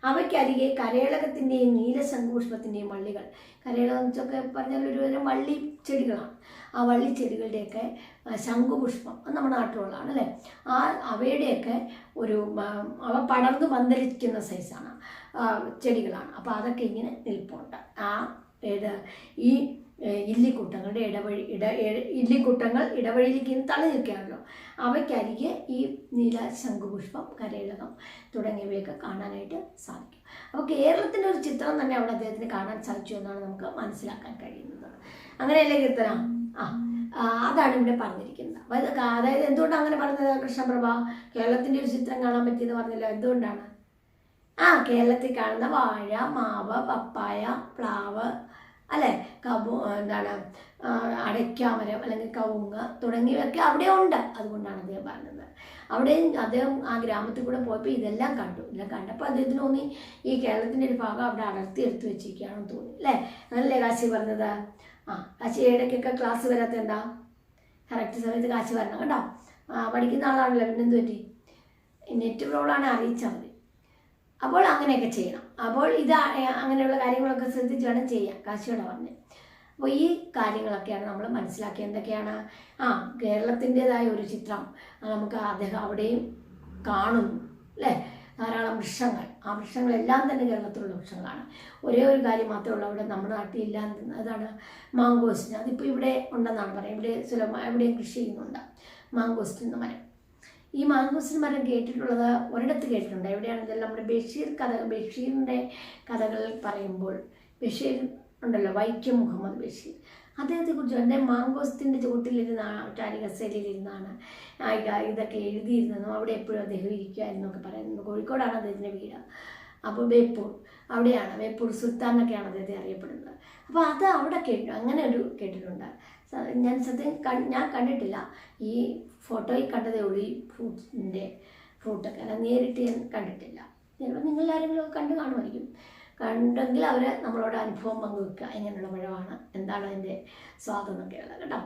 അവയ്ക്കരികെ കരേളകത്തിൻ്റെയും നീലശംഖുപുഷ്പത്തിൻ്റെയും വള്ളികൾ, കരേളകം എന്നൊക്കെ പറഞ്ഞാൽ ഒരു തരം വള്ളി ചെടികളാണ്. ആ വള്ളിച്ചെടികളുടെയൊക്കെ ശംഖുപുഷ്പം അത് നമ്മുടെ നാട്ടിലുള്ളതാണ് അല്ലേ. അവയുടെയൊക്കെ അവ പടർന്ന് പന്തലിക്കുന്ന സൈസാണ് ചെടികളാണ്. അപ്പോൾ അതൊക്കെ ഇങ്ങനെ നിൽപ്പുണ്ട്. ഈ ഇല്ലിക്കൂട്ടങ്ങൾ ഇടവഴിയിലേക്ക് തള്ളി നിൽക്കുകയാണല്ലോ. അവയ്ക്കരികെ ഈ നീല ശംഖുപുഷ്പം, കരേളകം തുടങ്ങിയവയൊക്കെ കാണാനായിട്ട് സാധിക്കും. അപ്പോൾ കേരളത്തിൻ്റെ ഒരു ചിത്രം തന്നെ അവിടെ അദ്ദേഹത്തിന് കാണാൻ സാധിച്ചു എന്നാണ് നമുക്ക് മനസ്സിലാക്കാൻ കഴിയുന്നത്. അങ്ങനെയല്ലേ കീർത്തന? അതാണ് ഇവിടെ പറഞ്ഞിരിക്കുന്നത്. അതായത് എന്തുകൊണ്ടാണ് അങ്ങനെ പറഞ്ഞത് കൃഷ്ണപ്രഭ? കേരളത്തിൻ്റെ ഒരു ചിത്രം കാണാൻ പറ്റിയെന്ന് പറഞ്ഞല്ലോ, എന്തുകൊണ്ടാണ്? കേരളത്തിൽ കാണുന്ന വാഴ, മാവ്, പപ്പായ, പ്ലാവ് അല്ലേ, അടയ്ക്കാമരം അല്ലെങ്കിൽ കവുങ്ങ് തുടങ്ങിയവയൊക്കെ അവിടെ ഉണ്ട്. അതുകൊണ്ടാണ് അദ്ദേഹം പറഞ്ഞത്. അദ്ദേഹം ആ ഗ്രാമത്തിൽ കൂടെ പോയപ്പോൾ ഇതെല്ലാം കണ്ടു. ഇതെല്ലാം കണ്ടപ്പോൾ അദ്ദേഹത്തിന് തോന്നി ഈ കേരളത്തിൻ്റെ ഒരു ഭാഗം അവിടെ അടർത്തി എടുത്തു വെച്ചിരിക്കുകയാണെന്ന് തോന്നി അല്ലേ. അങ്ങനല്ലേ കാശി പറഞ്ഞത്? കാശി ഇടയ്ക്കൊക്കെ ക്ലാസ് വരാത്ത എന്താ? കറക്റ്റ് സമയത്ത് കാശി വരണം കേട്ടോ. പഠിക്കുന്ന ആളാണല്ലോ, പിന്നെന്ത് പറ്റി? നെറ്റ് പ്രോബ്ലമാണ്, അറിയിച്ചാൽ മതി. അപ്പോൾ അങ്ങനെയൊക്കെ ചെയ്യണം. അപ്പോൾ അങ്ങനെയുള്ള കാര്യങ്ങളൊക്കെ ശ്രദ്ധിച്ച് വേണം ചെയ്യാൻ, കാശിയോടെ പറഞ്ഞ്. അപ്പോൾ ഈ കാര്യങ്ങളൊക്കെയാണ് നമ്മൾ മനസ്സിലാക്കിയത്. എന്തൊക്കെയാണ്? കേരളത്തിൻ്റെതായ ഒരു ചിത്രം നമുക്ക് അദ്ദേഹം അവിടെയും കാണുന്നു അല്ലേ. ധാരാളം വൃക്ഷങ്ങൾ, ആ വൃക്ഷങ്ങളെല്ലാം തന്നെ കേരളത്തിലുള്ള വൃക്ഷങ്ങളാണ്. ഒരേ ഒരു കാര്യം മാത്രമേ ഉള്ളൂ അവിടെ നമ്മുടെ നാട്ടിൽ ഇല്ലാന്ന്, അതാണ് മാങ്കോസ്റ്റിൻ. അതിപ്പോൾ ഇവിടെ ഉണ്ടെന്നാണ് പറയുന്നത്. ഇവിടെ എവിടെയും കൃഷി ചെയ്യുന്നുണ്ട് മാങ്കോസ്റ്റിൻ എന്ന മരം. ഈ മാങ്കോസ്റ്റിൻ മരം കേട്ടിട്ടുള്ളത് ഒരിടത്ത് കേട്ടിട്ടുണ്ട്. എവിടെയാണെങ്കിലും നമ്മുടെ ബഷീറിൻ്റെ കഥകൾ പറയുമ്പോൾ, ബഷീർ ഉണ്ടല്ലോ, വൈക്കം മുഹമ്മദ് ബഷീർ, അദ്ദേഹത്തെക്കുറിച്ച് എൻ്റെ മാങ്കോസ്റ്റിൻ്റെ ചുവട്ടിലിരുന്നാണ്, കസേരയിലിരുന്നാണ് ഇതൊക്കെ എഴുതിയിരുന്നതും അവിടെ എപ്പോഴും അദ്ദേഹം ഇരിക്കുമായിരുന്നു ഒക്കെ പറയുന്നത്. കോഴിക്കോടാണ് അദ്ദേഹത്തിൻ്റെ വീട്. അപ്പോൾ അവിടെയാണ് വേപ്പൂർ സുൽത്താൻ എന്നൊക്കെയാണ് അദ്ദേഹത്തെ അറിയപ്പെടുന്നത്. അപ്പോൾ അത് അവിടെ അങ്ങനെ ഒരു കേട്ടിട്ടുണ്ട്. ഞാൻ കണ്ടിട്ടില്ല, ഈ ഫോട്ടോയിൽ കണ്ടതേ ഉള്ളൂ ഈ ഫ്രൂട്ടൊക്കെ, അല്ല നേരിട്ട് ഞാൻ കണ്ടിട്ടില്ല. ചിലപ്പോൾ നിങ്ങളാരെങ്കിലും കണ്ടു കാണുമായിരിക്കും. കണ്ടെങ്കിൽ അവർ നമ്മളോട് അനുഭവം പങ്കുവെക്കുക, എങ്ങനെയുള്ള പഴമാണ്, എന്താണ് അതിൻ്റെ സ്വാദം എന്നൊക്കെയുള്ളത് കേട്ടോ.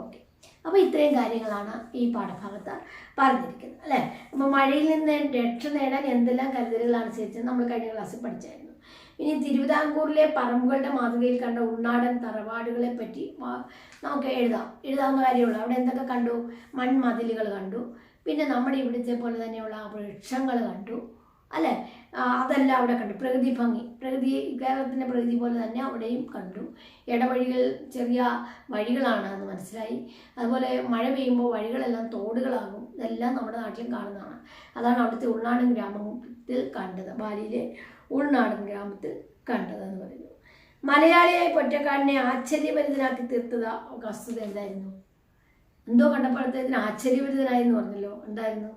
ഓക്കെ, അപ്പോൾ ഇത്രയും കാര്യങ്ങളാണ് ഈ പാഠഭാഗത്ത് പറഞ്ഞിരിക്കുന്നത് അല്ലേ. അപ്പോൾ മഴയിൽ നിന്ന് രക്ഷ നേടാൻ എന്തെല്ലാം കരുതലുകളാണ് സ്വീകരിച്ചത് നമ്മൾ കഴിഞ്ഞ ക്ലാസ്സിൽ പഠിച്ചായിരുന്നു. ഇനി തിരുവിതാംകൂറിലെ പറമ്പുകളുടെ മാതൃകയിൽ കണ്ട ഉൾനാടൻ തറവാടുകളെ പറ്റി നമുക്ക് എഴുതാവുന്ന കാര്യമുള്ളൂ. അവിടെ എന്തൊക്കെ കണ്ടു? മൺമതിലുകൾ കണ്ടു, പിന്നെ നമ്മുടെ ഇവിടുത്തെ പോലെ തന്നെയുള്ള വൃക്ഷങ്ങൾ കണ്ടു അല്ലേ. അതെല്ലാം അവിടെ കണ്ടു. കേരളത്തിൻ്റെ പ്രകൃതി പോലെ തന്നെ അവിടെയും കണ്ടു. ഇടവഴികൾ ചെറിയ വഴികളാണ് എന്ന് മനസ്സിലായി. അതുപോലെ മഴ പെയ്യുമ്പോൾ വഴികളെല്ലാം തോടുകളാകും. ഇതെല്ലാം നമ്മുടെ നാട്ടിലും കാണുന്നതാണ്. അതാണ് അവിടുത്തെ ഉൾനാടൻ ഗ്രാമത്തിൽ കണ്ടത്, ബാലിയിലെ ഉൾനാടൻ ഗ്രാമത്തിൽ കണ്ടതെന്ന് പറയുന്നു. മലയാളിയായ പൊറ്റക്കാടിനെ ആശ്ചര്യഭരിതനാക്കി തീർത്തത് വസ്തുത എന്തായിരുന്നു? എന്തോ കണ്ടപ്പോഴത്തേന് ആശ്ചര്യഭരിതനായി എന്ന് പറഞ്ഞല്ലോ. എന്തായിരുന്നു?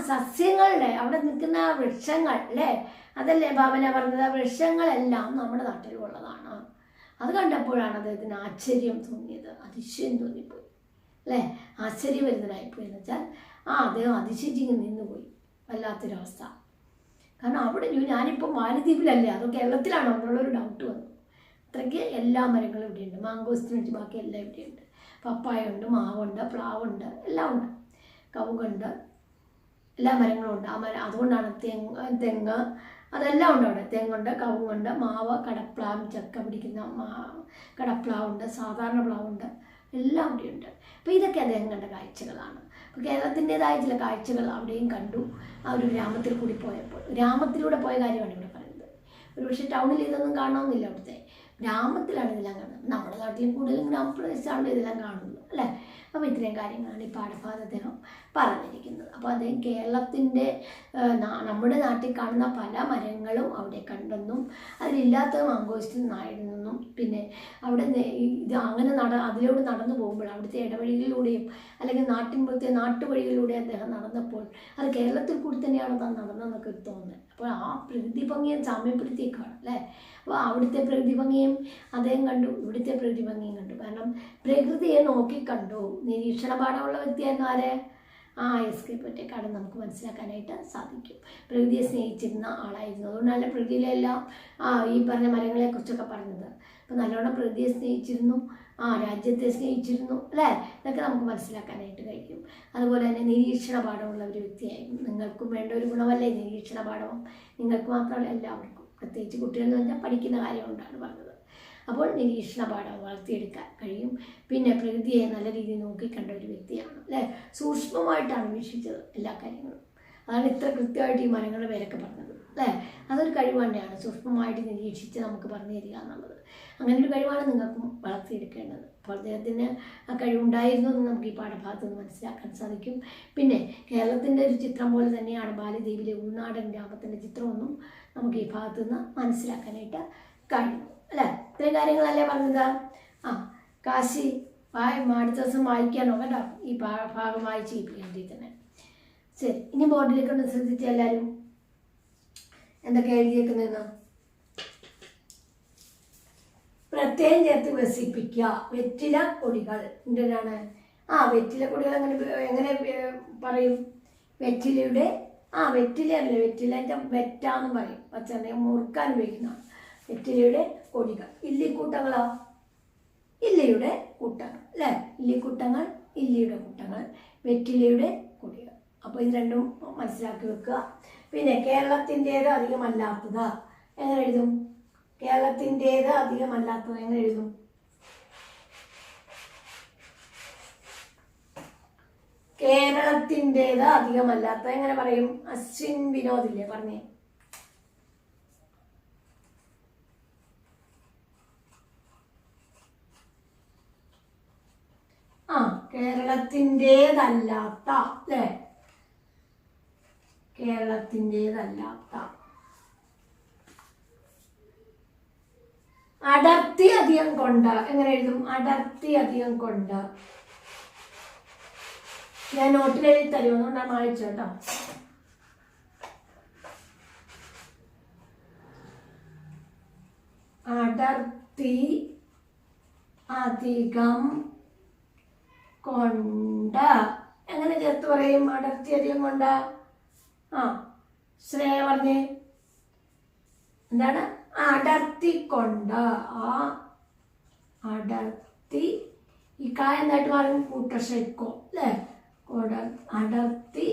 സസ്യങ്ങളുടെ അവിടെ നിൽക്കുന്ന വൃക്ഷങ്ങൾ അല്ലേ, അതല്ലേ ഭാവന പറഞ്ഞത്? വൃക്ഷങ്ങളെല്ലാം നമ്മുടെ നാട്ടിലുള്ളതാണ്. അത് കണ്ടപ്പോഴാണ് അദ്ദേഹത്തിന് ആശ്ചര്യം തോന്നിയത്, അതിശയം തോന്നിപ്പോയി അല്ലേ, ആശ്ചര്യഭരിതനായിപ്പോയി എന്ന് വെച്ചാൽ അദ്ദേഹം അതിശയിച്ചിങ്ങനെ നിന്നുപോയി. വല്ലാത്തൊരവസ്ഥ. കാരണം അവിടെ ഞാനിപ്പോൾ മാലദ്വീപിലല്ലേ, അതോ കേരളത്തിലാണോ എന്നുള്ളൊരു ഡൗട്ട് വന്നു. അത്രയ്ക്ക് എല്ലാ മരങ്ങളും ഇവിടെയുണ്ട്. മാങ്കോസ്റ്റിന് വെച്ച് ബാക്കി എല്ലാം ഇവിടെയുണ്ട്. പപ്പായ ഉണ്ട്, മാവുണ്ട്, പ്ലാവുണ്ട്, എല്ലാം ഉണ്ട്, കവുങ്ങുണ്ട്, എല്ലാ മരങ്ങളും ഉണ്ട്. അതുകൊണ്ടാണ് തെങ്ങ് അതെല്ലാം ഉണ്ട് അവിടെ. തെങ്ങുണ്ട്, കവുങ്ങുണ്ട്, മാവ്, കടപ്ലാവ്, ചക്ക പിടിക്കുന്ന കടപ്ലാവുണ്ട്, സാധാരണ പ്ലാവുണ്ട്, എല്ലാം അവിടെയുണ്ട്. അപ്പോൾ ഇതൊക്കെ അദ്ദേഹം കണ്ട കാഴ്ചകളാണ്. അപ്പോൾ കേരളത്തിൻ്റെതായ ചില കാഴ്ചകൾ അവിടെയും കണ്ടു. ആ ഒരു ഗ്രാമത്തിൽ കൂടി പോയപ്പോൾ, ഗ്രാമത്തിലൂടെ പോയ കാര്യമാണ് ഇവിടെ പറയുന്നത്. ഒരുപക്ഷെ ടൗണിൽ ഇതൊന്നും കാണണമെന്നില്ല, അവിടുത്തെ ഗ്രാമത്തിലാണ് ഇതെല്ലാം കാണുന്നത്. നമ്മുടെ നാട്ടിലും കൂടുതലും ഗ്രാമപ്രദേശത്താണ് ഇതെല്ലാം കാണുന്നത് അല്ലേ. അപ്പോൾ ഇത്രയും കാര്യങ്ങളാണ് ഈ പാഠഭാഗത്ത് അദ്ദേഹം പറഞ്ഞിരിക്കുന്നത്. അപ്പോൾ അദ്ദേഹം കേരളത്തിൻ്റെ നമ്മുടെ നാട്ടിൽ കാണുന്ന പല മരങ്ങളും അവിടെ കണ്ടെന്നും അതിലില്ലാത്ത മാങ്കോസ്റ്റിൻ ആയിരുന്നെന്നും, പിന്നെ അവിടെ ഇത് അങ്ങനെ അതിലൂടെ നടന്നു പോകുമ്പോൾ അവിടുത്തെ ഇടവഴികളിലൂടെയും അല്ലെങ്കിൽ നാട്ടുവഴികളിലൂടെ അദ്ദേഹം നടന്നപ്പോൾ അത് കേരളത്തിൽ കൂടി തന്നെയാണ് താൻ നടന്നതെന്നൊക്കെ തോന്നുന്നത്. അപ്പോൾ ആ പ്രകൃതി ഭംഗിയെ സാമ്യപ്പെടുത്തിയേക്കാണ് അല്ലേ. അപ്പോൾ അവിടുത്തെ പ്രകൃതി ഭംഗിയും അദ്ദേഹം കണ്ടു, ഇവിടുത്തെ പ്രകൃതി ഭംഗിയും കണ്ടു. കാരണം പ്രകൃതിയെ നോക്കിക്കണ്ടു. നിരീക്ഷണ പാഠമുള്ള വ്യക്തിയായിരുന്നു ആരെ? എസ് കെ പൊറ്റക്കാട് നമുക്ക് മനസ്സിലാക്കാനായിട്ട് സാധിക്കും. പ്രകൃതിയെ സ്നേഹിച്ചിരുന്ന ആളായിരുന്നു. അതുകൊണ്ടാണ് പ്രകൃതിയിലെല്ലാം ഈ പറഞ്ഞ മരങ്ങളെക്കുറിച്ചൊക്കെ പറഞ്ഞത്. അപ്പോൾ നല്ലോണം പ്രകൃതിയെ സ്നേഹിച്ചിരുന്നു, രാജ്യത്തെ സ്നേഹിച്ചിരുന്നു അല്ലേ. ഇതൊക്കെ നമുക്ക് മനസ്സിലാക്കാനായിട്ട് കഴിയും. അതുപോലെ തന്നെ നിരീക്ഷണ പാഠമുള്ള ഒരു വ്യക്തിയായിരുന്നു. നിങ്ങൾക്കും വേണ്ട ഒരു ഗുണമല്ലേ നിരീക്ഷണ പാഠവും? നിങ്ങൾക്ക് മാത്രമല്ല, എല്ലാവർക്കും, പ്രത്യേകിച്ച് കുട്ടികളെന്ന് പറഞ്ഞാൽ പഠിക്കുന്ന കാര്യം കൊണ്ടാണ് പറഞ്ഞത്. അപ്പോൾ നിരീക്ഷണ പാഠം വളർത്തിയെടുക്കാൻ കഴിയും. പിന്നെ പ്രകൃതിയെ നല്ല രീതിയിൽ നോക്കിക്കണ്ട ഒരു വ്യക്തിയാണ് അല്ലേ. സൂക്ഷ്മമായിട്ടാണ് വീക്ഷിച്ചത് എല്ലാ കാര്യങ്ങളും. അതാണ് ഇത്ര കൃത്യമായിട്ട് ഈ മരങ്ങളുടെ പേരൊക്കെ പറഞ്ഞത് അല്ലേ. അതൊരു കഴിവ് തന്നെയാണ്, സൂക്ഷ്മമായിട്ട് നിരീക്ഷിച്ച് നമുക്ക് പറഞ്ഞു തരിക എന്നുള്ളത്. അങ്ങനെ ഒരു കഴിവാണ് നിങ്ങൾക്കും വളർത്തിയെടുക്കേണ്ടത്. അപ്പോൾ അദ്ദേഹത്തിന് ആ കഴിവുണ്ടായിരുന്നു എന്ന് നമുക്ക് ഈ പാഠഭാഗത്ത് നിന്ന് മനസ്സിലാക്കാൻ സാധിക്കും. പിന്നെ കേരളത്തിൻ്റെ ഒരു ചിത്രം പോലെ തന്നെയാണ് ബാലിദ്വീപിലെ ഉൾനാടൻ ഗ്രാമത്തിൻ്റെ ചിത്രമൊന്നും നമുക്ക് ഈ ഭാഗത്തു നിന്ന് മനസ്സിലാക്കാനായിട്ട് കഴിയും അല്ലേ. ഇത്രയും കാര്യങ്ങളല്ലേ പറഞ്ഞത്. കാശി അടുത്ത ദിവസം വായിക്കാനോ കേട്ടോ, ഈ ഭാഗം വായിച്ച് കേൾപ്പിക്കേണ്ടി തന്നെ. ശരി, ഇനി ബോർഡിലേക്ക് ഒന്ന് ശ്രദ്ധിച്ച എല്ലാവരും എന്തൊക്കെ എഴുതിയേക്കുന്നതെന്ന് പ്രത്യേകം ചേർത്ത് വസിപ്പിക്കുക. വെറ്റില കൊടികൾ എന്തിനാണ്? വെറ്റില കൊടികൾ എങ്ങനെ പറയും? വെറ്റിലയുടെ വെറ്റിലയല്ലേ, വെറ്റിലൻ്റെ വെറ്റാന്ന് പറയും. പച്ചനെ മുറുക്കാൻ ഉപയോഗിക്കുന്നതാണ്. വെറ്റിലയുടെ കൊടികൾ. ഇല്ലിക്കൂട്ടങ്ങളോ? ഇല്ലിയുടെ കൂട്ടങ്ങൾ അല്ലേ. ഇല്ലിക്കൂട്ടങ്ങൾ, ഇല്ലിയുടെ കൂട്ടങ്ങൾ, വെറ്റിലയുടെ കൊടികൾ. അപ്പോൾ ഇത് രണ്ടും മനസ്സിലാക്കി വെക്കുക. പിന്നെ കേരളത്തിൻ്റേത് അധികമല്ലാത്തത് എങ്ങനെ എഴുതും? കേരളത്തിൻ്റേത് അധികമല്ലാത്തത് എങ്ങനെ എഴുതും? കേരളത്തിൻ്റേത് അധികമല്ലാത്തത് എങ്ങനെ പറയും? അശ്വിൻ വിനോദില്ലേ പറഞ്ഞേ. കേരളത്തിൻ്റേതല്ലാത്ത അല്ലേ, കേരളത്തിൻ്റേതല്ലാത്ത. അടർത്തി അധികം കൊണ്ട് എങ്ങനെ എഴുതും? അടർത്തി അധികം കൊണ്ട്. ഞാൻ നോട്ടിൽ എഴുതി തരും, അതുകൊണ്ടാണ് വായിച്ചു കേട്ടോ. അടർത്തി അധികം കൊണ്ട് എങ്ങനെ ചേർത്ത് പറയും? അടർത്തി അധികം കൊണ്ട്. ശ്രേയ പറഞ്ഞേ എന്താണ്? അടർത്തി കൊണ്ട്. അടർത്തി ഈ കായ എന്തായിട്ട് പറയും? കൂട്ടശ്രയിക്കോ അല്ലേ. അടർത്തി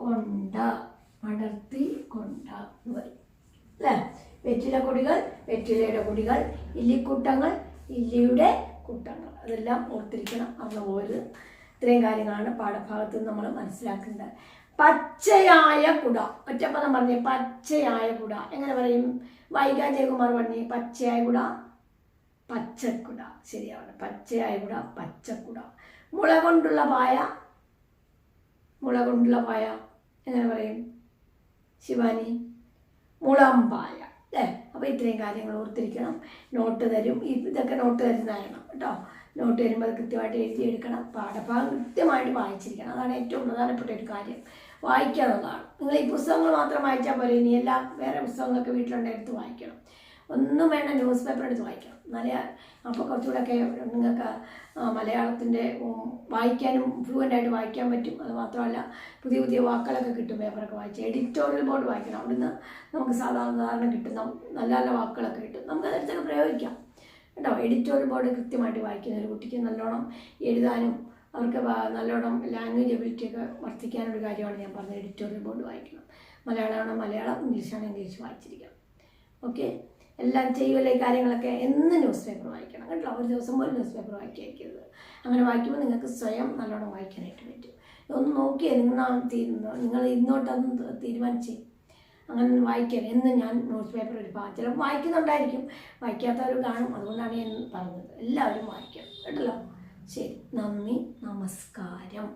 കൊണ്ട്, അടർത്തി കൊണ്ട് എന്ന് പറയും അല്ലേ. വെറ്റില കൊടികൾ, വെറ്റിലയുടെ കൊടികൾ. ഇല്ലിക്കൂട്ടങ്ങൾ, ഇല്ലിയുടെ കൂട്ടങ്ങൾ. അതെല്ലാം ഓർത്തിരിക്കണം. അതുപോലെ ഇത്രയും കാര്യങ്ങളാണ് പാഠഭാഗത്ത് നിന്ന് നമ്മൾ മനസ്സിലാക്കേണ്ടത്. പച്ചയായ കുട, ഒറ്റപ്പദം പറഞ്ഞേ. പച്ചയായ കുട എങ്ങനെ പറയും? വൈഗ ജയകുമാർ പറഞ്ഞേ. പച്ചയായ കുട, പച്ചക്കുട. ശരിയാണ്, പച്ചയായ കുട, പച്ചക്കുട. മുള കൊണ്ടുള്ള പായ, മുള കൊണ്ടുള്ള പായ എങ്ങനെ പറയും ശിവാനി? മുളമ്പായ അല്ലേ. അപ്പോൾ ഇത്രയും കാര്യങ്ങൾ ഓർത്തിരിക്കണം. നോട്ട് തരും, ഇതൊക്കെ നോട്ട് തരുന്നതായിരുന്നു കേട്ടോ. നോട്ട് തരുമ്പോൾ അത് കൃത്യമായിട്ട് എഴുതിയെടുക്കണം. പാഠഭാഗം കൃത്യമായിട്ട് വായിച്ചിരിക്കണം. അതാണ് ഏറ്റവും പ്രധാനപ്പെട്ട ഒരു കാര്യം, വായിക്കുക എന്നുള്ളതാണ്. നിങ്ങൾ ഈ പുസ്തകങ്ങൾ മാത്രം വായിച്ചാൽ പോലെ, ഇനി എല്ലാ വേറെ പുസ്തകങ്ങളൊക്കെ വീട്ടിലുണ്ടെങ്കിൽ എടുത്ത് വായിക്കണം. ഒന്നും വേണ്ട, ന്യൂസ് പേപ്പർ എടുത്ത് വായിക്കണം. അപ്പോൾ കുറച്ചുകൂടെയൊക്കെ നിങ്ങൾക്ക് മലയാളത്തിൻ്റെ വായിക്കാനും ഫ്ലുവൻ്റായിട്ട് വായിക്കാൻ പറ്റും. അത് മാത്രമല്ല പുതിയ പുതിയ വാക്കുകളൊക്കെ കിട്ടും പേപ്പറൊക്കെ വായിച്ച്. എഡിറ്റോറിയൽ ബോർഡ് വായിക്കണം, അവിടുന്ന് നമുക്ക് സാധാരണ കിട്ടുന്ന നല്ല നല്ല വാക്കുകളൊക്കെ കിട്ടും, നമുക്കതെടുത്തൊക്കെ പ്രയോഗിക്കാം കേട്ടോ. എഡിറ്റോറിയൽ ബോർഡ് കൃത്യമായിട്ട് വായിക്കുന്ന ഒരു കുട്ടിക്ക് നല്ലോണം എഴുതാനും അവർക്ക് നല്ലോണം ലാംഗ്വേജ് എബിലിറ്റിയൊക്കെ വർദ്ധിക്കാനൊരു കാര്യമാണ് ഞാൻ പറഞ്ഞത്. എഡിറ്റോറിയൽ ബോർഡ് വായിക്കണം. മലയാളമാണോ മലയാളം, ഇംഗ്ലീഷാണോ ഇംഗ്ലീഷ് വായിച്ചിരിക്കണം. ഓക്കെ, എല്ലാം ചെയ്യുമല്ലോ ഈ കാര്യങ്ങളൊക്കെ. എന്ന് ന്യൂസ് പേപ്പർ വായിക്കണം കേട്ടോ. ഒരു ദിവസം പോലും ന്യൂസ് പേപ്പർ വായിക്കരുത്. അങ്ങനെ വായിക്കുമ്പോൾ നിങ്ങൾക്ക് സ്വയം നല്ലോണം വായിക്കാനായിട്ട് പറ്റും. ഒന്ന് നോക്കിയേ, നിങ്ങൾ ഇന്നോട്ടൊന്ന് തീരുമാനിച്ചേ അങ്ങനെ വായിക്കാൻ. എന്ന് ഞാൻ ന്യൂസ് പേപ്പർ ചിലപ്പോൾ വായിക്കുന്നുണ്ടായിരിക്കും, വായിക്കാത്തവർ കാണും. അതുകൊണ്ടാണ് ഞാൻ പറഞ്ഞത് എല്ലാവരും വായിക്കണം കേട്ടല്ലോ. ശരി, നന്ദി, നമസ്കാരം.